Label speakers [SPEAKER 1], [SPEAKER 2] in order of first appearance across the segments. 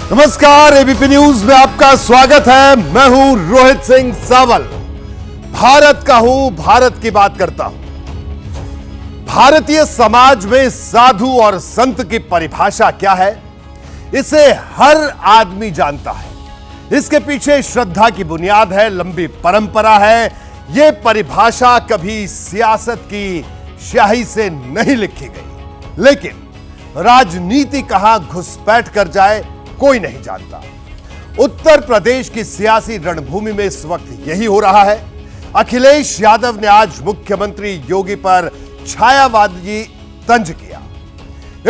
[SPEAKER 1] नमस्कार, ABP news में आपका स्वागत है। मैं हूं रोहित सिंह सावल। भारत का हूं, भारत की बात करता हूं। भारतीय समाज में साधु और संत की परिभाषा क्या है, इसे हर आदमी जानता है। इसके पीछे श्रद्धा की बुनियाद है, लंबी परंपरा है। यह परिभाषा कभी सियासत की स्याही से नहीं लिखी गई, लेकिन राजनीति कहां घुसपैठ कर जाए कोई नहीं जानता। उत्तर प्रदेश की सियासी रणभूमि में इस वक्त यही हो रहा है। अखिलेश यादव ने आज मुख्यमंत्री योगी पर छायावादी तंज किया।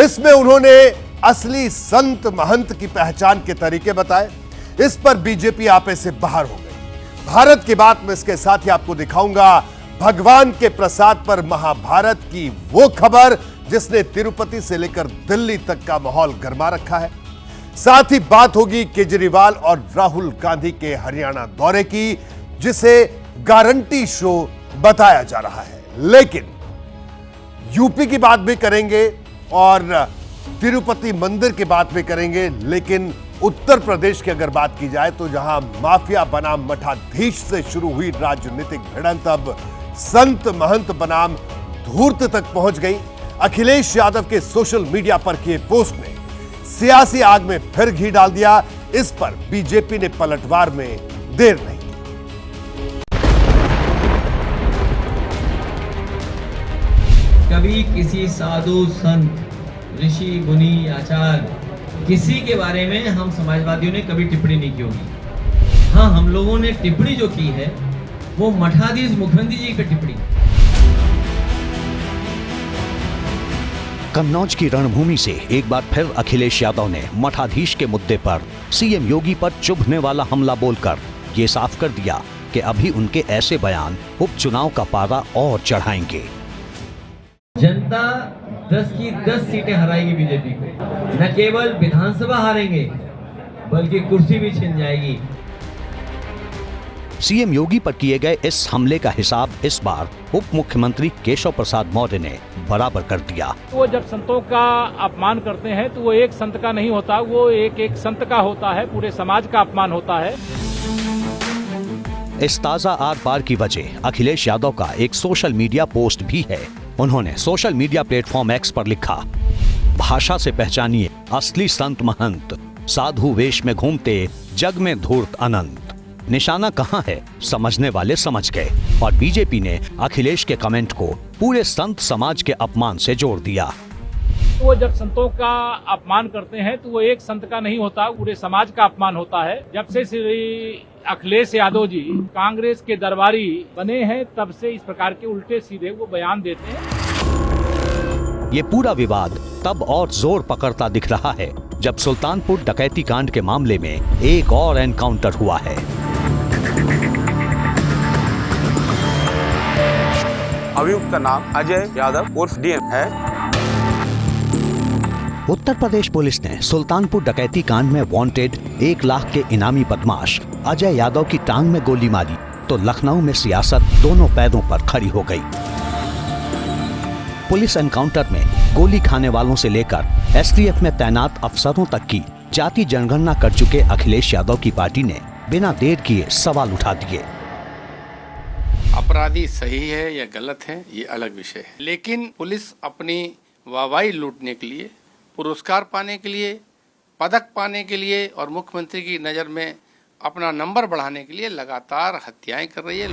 [SPEAKER 1] इसमें उन्होंने असली संत महंत की पहचान के तरीके बताए। इस पर बीजेपी आपे से बाहर हो गई। भारत की बात में इसके साथ ही आपको दिखाऊंगा भगवान के प्रसाद पर महाभारत की वो खबर जिसने तिरुपति से लेकर दिल्ली तक का माहौल गरमा रखा है। साथ ही बात होगी केजरीवाल और राहुल गांधी के हरियाणा दौरे की, जिसे गारंटी शो बताया जा रहा है। लेकिन यूपी की बात भी करेंगे और तिरुपति मंदिर की बात भी करेंगे। लेकिन उत्तर प्रदेश की अगर बात की जाए तो जहां माफिया बनाम मठाधीश से शुरू हुई राजनीतिक भिड़ंत अब संत महंत बनाम धूर्त तक पहुंच गई। अखिलेश यादव के सोशल मीडिया पर किए पोस्ट ने सियासी आग में फिर घी डाल दिया। इस पर बीजेपी ने पलटवार में देर नहीं की।
[SPEAKER 2] कभी किसी साधु संत ऋषि मुनि आचार्य किसी के बारे में हम समाजवादियों ने कभी टिप्पणी नहीं की होगी। हाँ, हम लोगों ने टिप्पणी जो की है वो मठाधीश मुख्यमंत्री जी की टिप्पणी।
[SPEAKER 3] कन्नौज की रणभूमि से एक बार फिर अखिलेश यादव ने मठाधीश के मुद्दे पर सीएम योगी पर चुभने वाला हमला बोलकर ये साफ कर दिया कि अभी उनके ऐसे बयान उपचुनाव का पारा और चढ़ाएंगे।
[SPEAKER 2] जनता 10 की 10 सीटें हराएगी बीजेपी को। न केवल विधानसभा हारेंगे बल्कि कुर्सी भी छिन जाएगी।
[SPEAKER 3] सीएम योगी पर किए गए इस हमले का हिसाब इस बार उप मुख्यमंत्री केशव प्रसाद मौर्य ने बराबर कर दिया।
[SPEAKER 4] वो जब संतों का अपमान करते हैं तो वो एक संत का नहीं होता, वो एक संत का होता है, पूरे समाज का अपमान होता है।
[SPEAKER 3] इस ताजा आर पार की वजह अखिलेश यादव का एक सोशल मीडिया पोस्ट भी है। उन्होंने सोशल मीडिया प्लेटफॉर्म एक्स पर लिखा, भाषा से पहचानिए असली संत महंत, साधु वेश में घूमते जग में धूर्त अनंत। निशाना कहां है समझने वाले समझ गए। और बीजेपी ने अखिलेश के कमेंट को पूरे संत समाज के अपमान से जोड़ दिया।
[SPEAKER 4] वो जब संतों का अपमान करते हैं तो वो एक संत का नहीं होता, पूरे समाज का अपमान होता है। जब से श्री अखिलेश यादव जी कांग्रेस के दरबारी बने हैं तब से इस प्रकार के उल्टे सीधे वो बयान देते हैं।
[SPEAKER 3] ये पूरा विवाद तब और जोर पकड़ता दिख रहा है जब सुल्तानपुर डकैती कांड के मामले में एक और एनकाउंटर हुआ है।
[SPEAKER 5] अभियुक्त का नाम अजय यादव उर्फ डीएम है।
[SPEAKER 3] उत्तर प्रदेश पुलिस ने सुल्तानपुर डकैती कांड में वांटेड 1 लाख के इनामी बदमाश अजय यादव की टांग में गोली मारी तो लखनऊ में सियासत दोनों पैरों पर खड़ी हो गई। पुलिस एनकाउंटर में गोली खाने वालों से लेकर एसटीएफ में तैनात अफसरों तक की जाति जनगणना कर चुके अखिलेश यादव की पार्टी ने बिना देर किए सवाल उठा दिए।
[SPEAKER 6] अपराधी सही है या गलत है ये अलग विषय है, लेकिन पुलिस अपनी वाहवाही लूटने के लिए, पुरस्कार पाने के लिए, पदक पाने के लिए और मुख्यमंत्री की नज़र में अपना नंबर बढ़ाने के लिए लगातार हत्याएं कर रही है।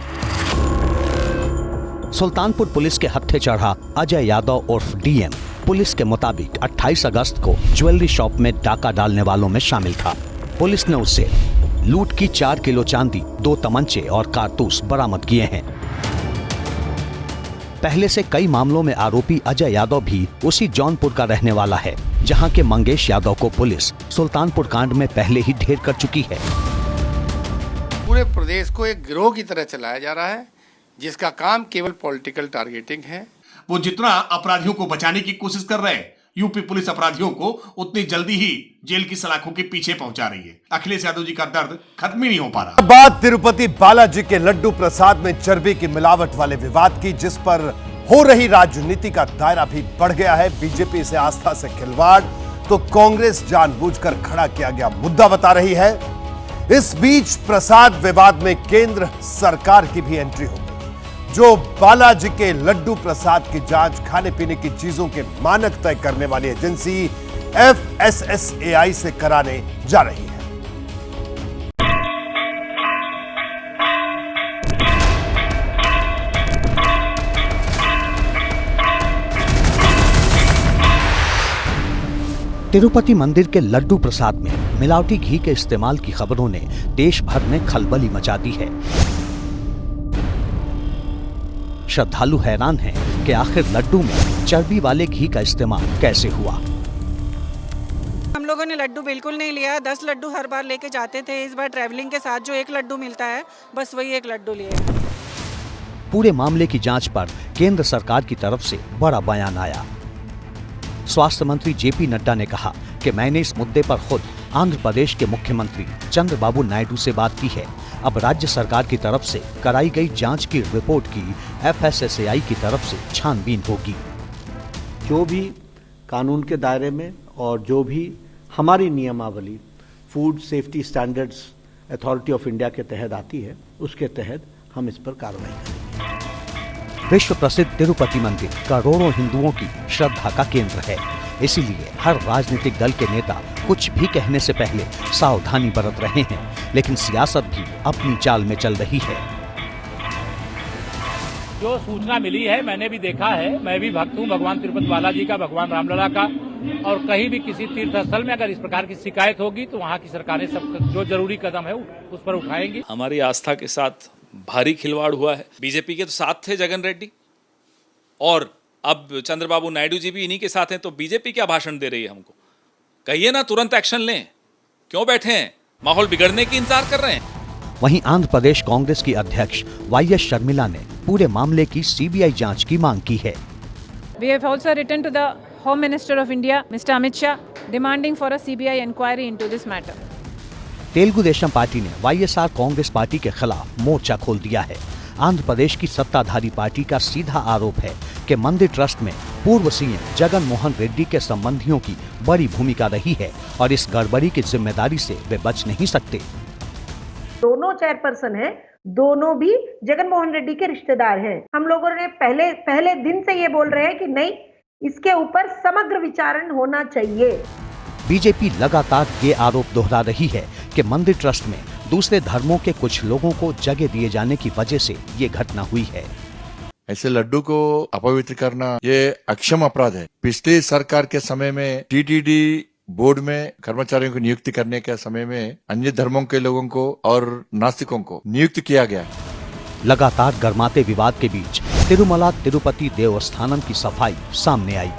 [SPEAKER 3] सुल्तानपुर पुलिस के हत्थे चढ़ा अजय यादव उर्फ डीएम पुलिस के मुताबिक 28 अगस्त को ज्वेलरी शॉप में डाका डालने वालों में शामिल था। पुलिस ने उससे लूट की 4 किलो चांदी, 2 तमंचे और कारतूस बरामद किए हैं। पहले से कई मामलों में आरोपी अजय यादव भी उसी जौनपुर का रहने वाला है, जहां के मंगेश यादव को पुलिस सुल्तानपुर कांड में पहले ही ढेर कर चुकी है।
[SPEAKER 6] पूरे प्रदेश को एक गिरोह की तरह चलाया जा रहा है जिसका काम केवल पॉलिटिकल टारगेटिंग है।
[SPEAKER 7] वो जितना अपराधियों को बचाने की कोशिश कर रहे हैं, यूपी पुलिस अपराधियों को उतनी जल्दी ही जेल की सलाखों के पीछे पहुंचा रही है। अखिलेश यादव जी का दर्द खत्म ही नहीं हो पा रहा।
[SPEAKER 1] बात तिरुपति बालाजी के लड्डू प्रसाद में चर्बी की मिलावट वाले विवाद की, जिस पर हो रही राजनीति का दायरा भी बढ़ गया है। बीजेपी से आस्था से खिलवाड़, तो कांग्रेस जानबूझकर खड़ा किया गया मुद्दा बता रही है। इस बीच प्रसाद विवाद में केंद्र सरकार की भी एंट्री हो गई, जो बालाजी के लड्डू प्रसाद की जांच खाने पीने की चीजों के मानक तय करने वाली एजेंसी FSSAI से कराने जा रही है।
[SPEAKER 3] तिरुपति मंदिर के लड्डू प्रसाद में मिलावटी घी के इस्तेमाल की खबरों ने देश भर में खलबली मचा दी है। श्रद्धालु हैरान हैं कि आखिर लड्डू में चर्बी वाले घी का इस्तेमाल कैसे हुआ।
[SPEAKER 8] हम लोगों ने लड्डू बिल्कुल नहीं लिया। 10 लड्डू हर बार लेके जाते थे। इस बार ट्रैवलिंग के साथ जो 1 लड्डू मिलता है, बस वही 1 लड्डू लिए।
[SPEAKER 3] पूरे मामले की जांच पर केंद्र सरकार की तरफ से बड़ा बयान आया। स्वास्थ्य मंत्री JP नड्डा ने कहा कि मैंने इस मुद्दे पर खुद आंध्र प्रदेश के मुख्यमंत्री चंद्रबाबू नायडू से बात की है। अब राज्य सरकार की तरफ से कराई गई जांच की रिपोर्ट की FSSAI की तरफ से छानबीन होगी।
[SPEAKER 9] जो भी कानून के दायरे में और जो भी हमारी नियमावली food safety standards authority of India के तहत आती है, उसके तहत हम इस पर कार्रवाई करेंगे।
[SPEAKER 3] विश्व प्रसिद्ध तिरुपति मंदिर करोड़ों हिंदुओं की श्रद्धा का केंद्र है, इसीलिए हर राजनीतिक दल के नेता कुछ भी कहने से पहले सावधानी बरत रहे हैं, लेकिन सियासत भी अपनी चाल में चल रही है।
[SPEAKER 4] जो सूचना मिली है मैंने भी देखा है। मैं भी भक्त हूँ भगवान तिरुपति बालाजी का, भगवान रामलला का, और कहीं भी किसी तीर्थ स्थल में अगर इस प्रकार की शिकायत होगी तो वहाँ की सरकारें सब जो जरूरी कदम है उस पर उठाएंगी।
[SPEAKER 10] हमारी आस्था के साथ भारी खिलवाड़ हुआ है। बीजेपी के तो साथ थे जगन रेड्डी, और अब चंद्रबाबू नायडू जी भी इन्हीं के साथ हैं, तो बीजेपी क्या भाषण दे रही है हमको? कहिए ना तुरंत एक्शन लें, क्यों बैठे हैं? माहौल बिगड़ने की इंतजार कर रहे हैं।
[SPEAKER 3] वहीं आंध्र प्रदेश कांग्रेस की अध्यक्ष YS शर्मिला ने पूरे मामले की CBI जांच की मांग की है।
[SPEAKER 11] We have also written to the Home Minister of India, Mr. Amit Shah, demanding for a CBI inquiry into this matter.
[SPEAKER 3] Telugu Desam party ने YSR कांग्रेस पार्टी के खिलाफ मोर्चा खोल दिया है। आंध्र प्रदेश की सत्ताधारी पार्टी का सीधा आरोप है कि मंदिर ट्रस्ट में पूर्व CM जगन मोहन रेड्डी के संबंधियों की बड़ी भूमिका रही है और इस गड़बड़ी की जिम्मेदारी से वे बच नहीं सकते।
[SPEAKER 12] दोनों चेयरपर्सन हैं, दोनों भी जगन मोहन रेड्डी के रिश्तेदार हैं। हम लोगों ने पहले दिन से ये बोल रहे हैं कि नहीं, इसके ऊपर समग्र विचारण होना चाहिए।
[SPEAKER 3] बीजेपी लगातार ये आरोप दोहरा रही है कि मंदिर ट्रस्ट में दूसरे धर्मों के कुछ लोगों को जगह दिए जाने की वजह से ये घटना हुई है।
[SPEAKER 13] ऐसे लड्डू को अपवित्र करना ये अक्षम अपराध है। पिछली सरकार के समय में TTD बोर्ड में कर्मचारियों की नियुक्ति करने के समय में अन्य धर्मों के लोगों को और नास्तिकों को नियुक्त किया गया।
[SPEAKER 3] लगातार गर्माते विवाद के बीच तिरुमला तिरुपति देवस्थानम की सफाई सामने आई।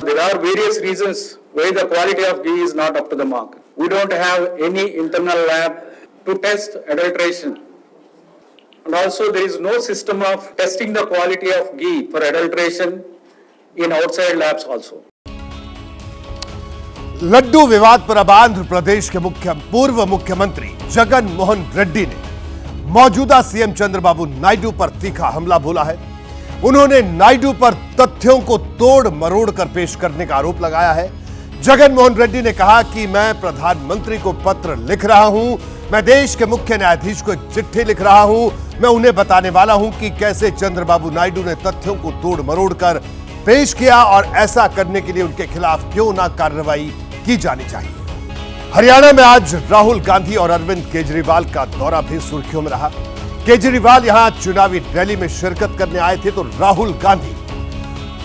[SPEAKER 14] There are various reasons why the quality of ghee is not up to the mark. We don't have any internal lab to test adulteration. And also there is no system of testing the quality of ghee for adulteration in outside labs also.
[SPEAKER 1] Laddu विवाद पर अब आंध्र प्रदेश के पूर्व मुख्यमंत्री जगन मोहन रेड्डी ने मौजूदा CM Chandrababu Naidu पर तीखा हमला बोला है। उन्होंने नायडू पर तथ्यों को तोड़ मरोड़ कर पेश करने का आरोप लगाया है। जगन मोहन रेड्डी ने कहा कि मैं प्रधानमंत्री को पत्र लिख रहा हूं, मैं देश के मुख्य न्यायाधीश को एक चिट्ठी लिख रहा हूं, मैं उन्हें बताने वाला हूं कि कैसे चंद्रबाबू नायडू ने तथ्यों को तोड़ मरोड़ कर पेश किया और ऐसा करने के लिए उनके खिलाफ क्यों ना कार्रवाई की जानी चाहिए। हरियाणा में आज राहुल गांधी और अरविंद केजरीवाल का दौरा भी सुर्खियों में रहा। केजरीवाल यहां चुनावी रैली में शिरकत करने आए थे, तो राहुल गांधी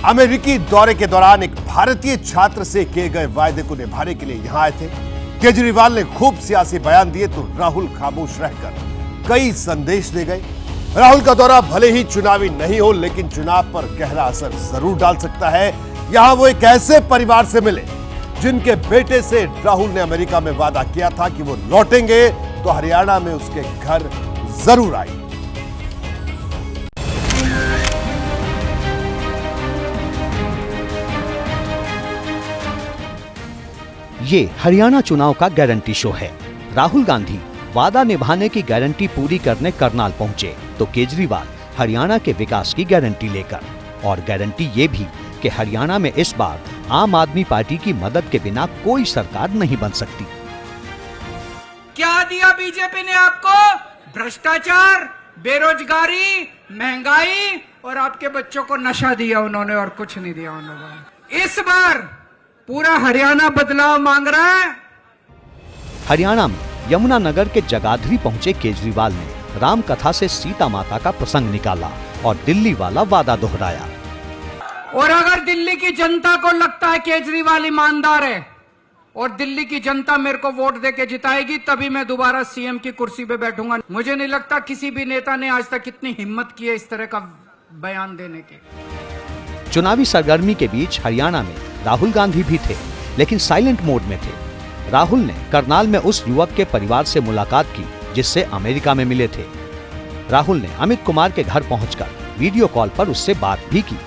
[SPEAKER 1] अमेरिकी दौरे के दौरान एक भारतीय छात्र से किए गए वायदे को निभाने के लिए यहां आए थे। केजरीवाल ने खूब सियासी बयान दिए, तो राहुल खामोश रहकर कई संदेश दे गए। राहुल का दौरा भले ही चुनावी नहीं हो, लेकिन चुनाव पर गहरा असर जरूर डाल सकता है। यहां वो एक ऐसे परिवार से मिले जिनके बेटे से राहुल ने अमेरिका में वादा किया था कि वो लौटेंगे तो हरियाणा में उसके घर जरूर आए।
[SPEAKER 3] ये हरियाणा चुनाव का गारंटी शो है। राहुल गांधी वादा निभाने की गारंटी पूरी करने करनाल पहुंचे, तो केजरीवाल हरियाणा के विकास की गारंटी लेकर, और गारंटी ये भी कि कि हरियाणा में इस बार आम आदमी पार्टी की मदद के बिना कोई सरकार नहीं बन सकती।
[SPEAKER 15] क्या दिया बीजेपी ने आपको? भ्रष्टाचार, बेरोजगारी, महंगाई और आपके बच्चों को नशा दिया उन्होंने, और कुछ नहीं दिया उन्होंने। इस बार पूरा हरियाणा बदलाव मांग रहा है।
[SPEAKER 3] हरियाणा में यमुनानगर के जगाधरी पहुंचे केजरीवाल ने राम कथा से सीता माता का प्रसंग निकाला और दिल्ली वाला वादा दोहराया।
[SPEAKER 15] और अगर दिल्ली की जनता को लगता है केजरीवाल ईमानदार है और दिल्ली की जनता मेरे को वोट देके जिताएगी, तभी मैं दोबारा सीएम की कुर्सी पे बैठूंगा। मुझे नहीं लगता किसी भी नेता ने आज तक इतनी हिम्मत की है इस तरह का बयान देने की।
[SPEAKER 3] चुनावी सरगर्मी के बीच हरियाणा में राहुल गांधी भी थे, लेकिन साइलेंट मोड में थे। राहुल ने करनाल में उस युवक के परिवार से मुलाकात की जिससे अमेरिका में मिले थे। राहुल ने अमित कुमार के घर पहुंचकर वीडियो कॉल पर उससे बात भी की।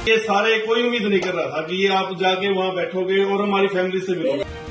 [SPEAKER 16] ये सारे कोई उम्मीद नहीं कर रहा था कि ये आप जाके वहाँ बैठोगे और हमारी फैमिली से मिलोगे।